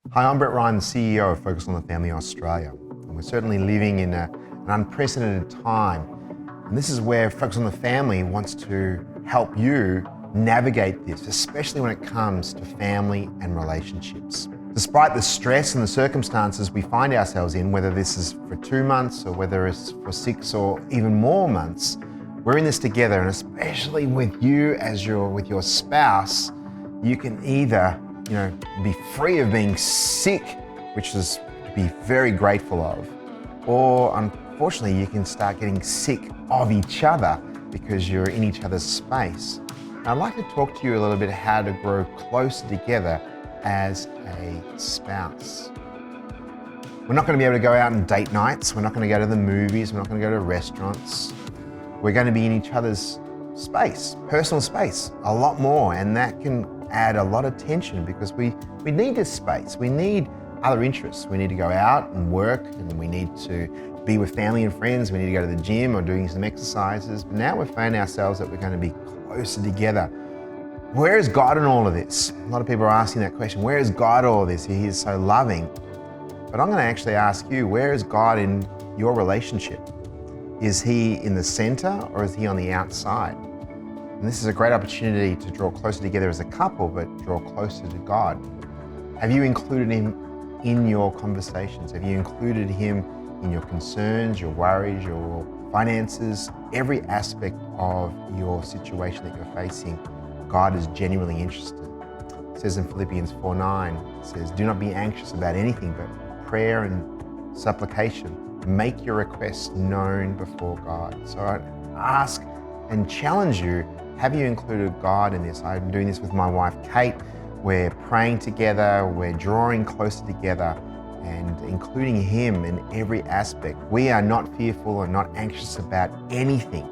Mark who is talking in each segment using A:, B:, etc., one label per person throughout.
A: Hi, I'm Brett Ryan, the CEO of Focus on the Family Australia. And we're certainly living in an unprecedented time. And this is where Focus on the Family wants to help you navigate this, especially when it comes to family and relationships. Despite the stress and the circumstances we find ourselves in, whether this is for 2 months or whether it's for 6 or even more months, we're in this together. And especially with you with your spouse, you can either be free of being sick, which is to be very grateful of, or unfortunately you can start getting sick of each other because you're in each other's space. And I'd like to talk to you a little bit how to grow closer together as a spouse. We're not going to be able to go out on date nights, we're not going to go to the movies, we're not going to go to restaurants. We're going to be in each other's space, personal space, a lot more, and that can add a lot of tension because we need this space. We need other interests. We need to go out and work, and we need to be with family and friends. We need to go to the gym or doing some exercises. But now we've found ourselves that we're going to be closer together. Where is God in all of this? A lot of people are asking that question. Where is God in all of this? He is so loving. But I'm going to actually ask you, where is God in your relationship? Is He in the center or is He on the outside? And this is a great opportunity to draw closer together as a couple, but draw closer to God. Have you included Him in your conversations? Have you included Him in your concerns, your worries, your finances, every aspect of your situation that you're facing? God is genuinely interested. It says in Philippians 4:9, it says, "Do not be anxious about anything, but prayer and supplication. Make your requests known before God." So I ask and challenge you, have you included God in this? I'm doing this with my wife, Kate. We're praying together, we're drawing closer together and including Him in every aspect. We are not fearful and not anxious about anything.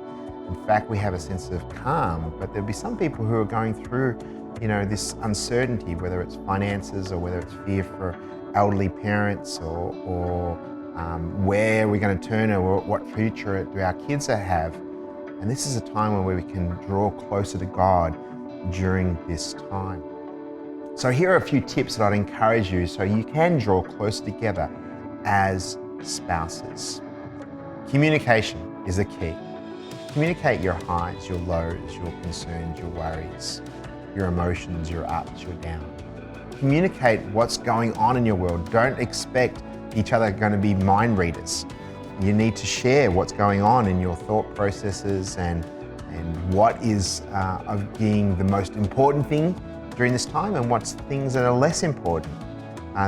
A: In fact, we have a sense of calm, but there'll be some people who are going through, this uncertainty, whether it's finances or whether it's fear for elderly parents or where we're going to turn or what future do our kids have. And this is a time where we can draw closer to God during this time. So here are a few tips that I'd encourage you so you can draw closer together as spouses. Communication is a key. Communicate your highs, your lows, your concerns, your worries, your emotions, your ups, your downs. Communicate what's going on in your world. Don't expect each other going to be mind readers. You need to share what's going on in your thought processes and what is of being the most important thing during this time and what's things that are less important.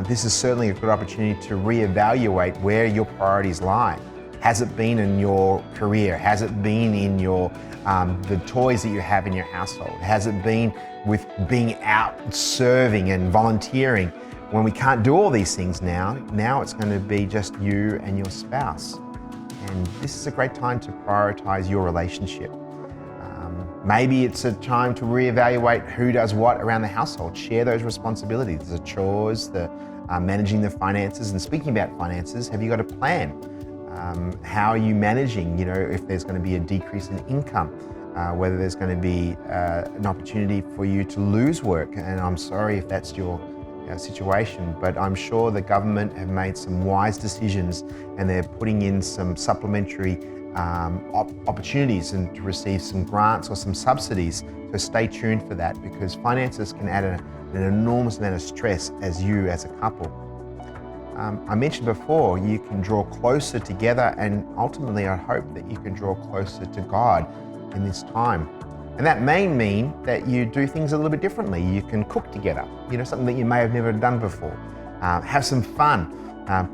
A: This is certainly a good opportunity to reevaluate where your priorities lie. Has it been in your career? Has it been in the toys that you have in your household? Has it been with being out serving and volunteering? When we can't do all these things now it's going to be just you and your spouse. And this is a great time to prioritize your relationship. Maybe it's a time to reevaluate who does what around the household. Share those responsibilities, the chores, the managing the finances. And speaking about finances, have you got a plan? How are you managing, if there's going to be a decrease in income, whether there's going to be an opportunity for you to lose work. And I'm sorry if that's your situation, but I'm sure the government have made some wise decisions and they're putting in some supplementary opportunities and to receive some grants or some subsidies. So stay tuned for that because finances can add an enormous amount of stress as a couple. I mentioned before, you can draw closer together and ultimately I hope that you can draw closer to God in this time. And that may mean that you do things a little bit differently. You can cook together, something that you may have never done before. Have some fun,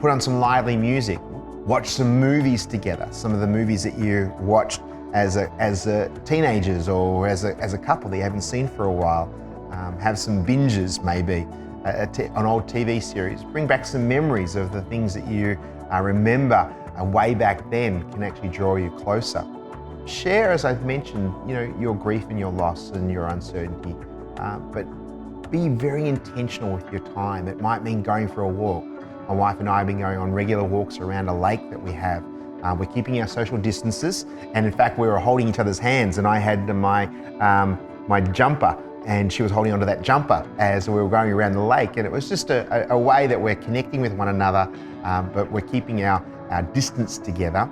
A: put on some lively music, watch some movies together. Some of the movies that you watched as teenagers or as a couple that you haven't seen for a while. Have some binges maybe, an old TV series. Bring back some memories of the things that you remember way back then can actually draw you closer. Share, as I've mentioned, your grief and your loss and your uncertainty, but be very intentional with your time. It might mean going for a walk. My wife and I have been going on regular walks around a lake that we have. We're keeping our social distances, and in fact, we were holding each other's hands, and I had my jumper and she was holding onto that jumper as we were going around the lake. And it was just a way that we're connecting with one another, but we're keeping our distance together,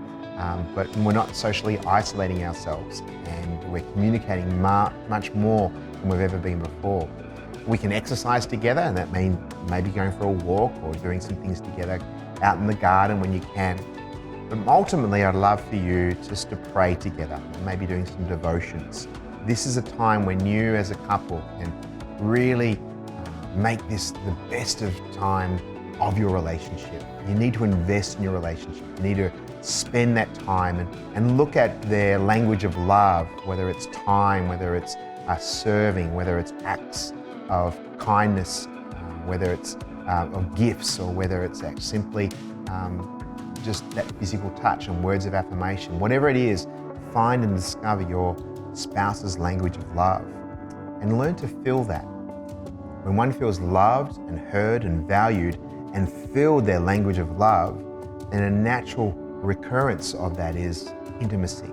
A: but we're not socially isolating ourselves, and we're communicating much more than we've ever been before. We can exercise together, and that means maybe going for a walk or doing some things together out in the garden when you can. But ultimately, I'd love for you just to pray together, maybe doing some devotions. This is a time when you as a couple can really make this the best of time of your relationship. You need to invest in your relationship. You need to spend that time and look at their language of love, whether it's time, whether it's serving, whether it's acts of kindness, whether it's of gifts, or whether it's simply just that physical touch and words of affirmation. Whatever it is, find and discover your spouse's language of love and learn to feel that. When one feels loved and heard and valued and filled their language of love, then a natural recurrence of that is intimacy.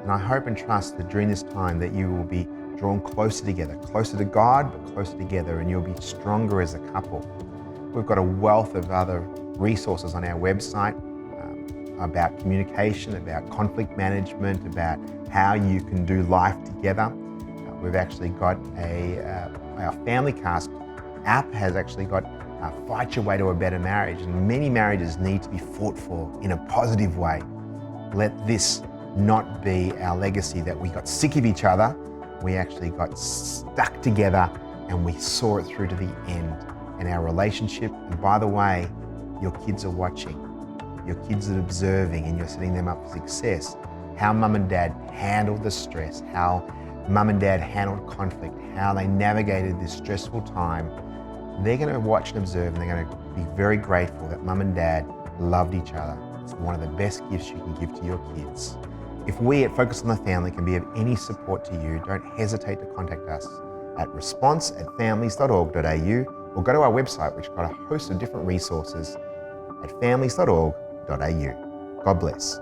A: And I hope and trust that during this time that you will be drawn closer together, closer to God, but closer together, and you'll be stronger as a couple. We've got a wealth of other resources on our website about communication, about conflict management, about how you can do life together. We've actually got our Family Cast app has actually got Fight Your Way to a Better Marriage, and many marriages need to be fought for in a positive way. Let this not be our legacy that we got sick of each other. We actually got stuck together and we saw it through to the end in our relationship. And by the way, your kids are watching, your kids are observing, and you're setting them up for success. How mum and dad handled the stress, how mum and dad handled conflict, how they navigated this stressful time. They're going to watch and observe, and they're going to be very grateful that mum and dad loved each other. It's one of the best gifts you can give to your kids. If we at Focus on the Family can be of any support to you, don't hesitate to contact us at response@families.org.au, or go to our website, which has got a host of different resources at families.org.au. God bless.